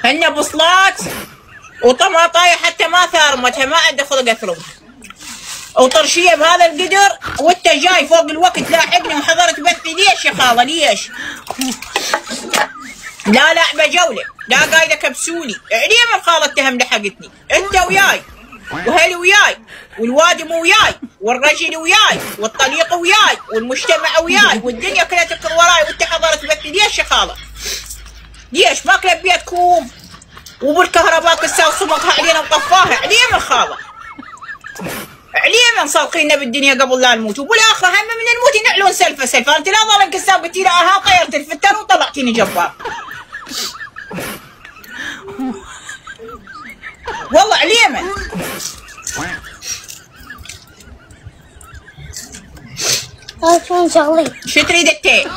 هن بصلات وطماطايه حتى ما ثارمتها، ما عنده خلق اثرمها، وطرشيه بهذا القدر، وانت جاي فوق الوقت لاحقني وحضرت بثي. ليش يا خاله ليش؟ لا لعبه جوله، لا قايده كبسولي، عليا من خاله اتهم لحقتني، انت وياي وهلي وياي والوادم وياي والرجل وياي والطليق وياي والمجتمع وياي والدنيا كلها تركض وراي وانت حضرت بثي. ليش يا خاله؟ ليش ما كلبيت كوم وبالكهرباء كساو صبغها علينا وطفاها؟ عليا من خاله، عليا من صالقينا بالدنيا قبل لا نموت، وبالاخر هم من الموت ينعلون سلفه سلفه. انت لا ظل كساو قلتي لا ها طيرت الفتر وطلعتيني جبار. والله عليا من شلون شغلي؟ شو تريد انت؟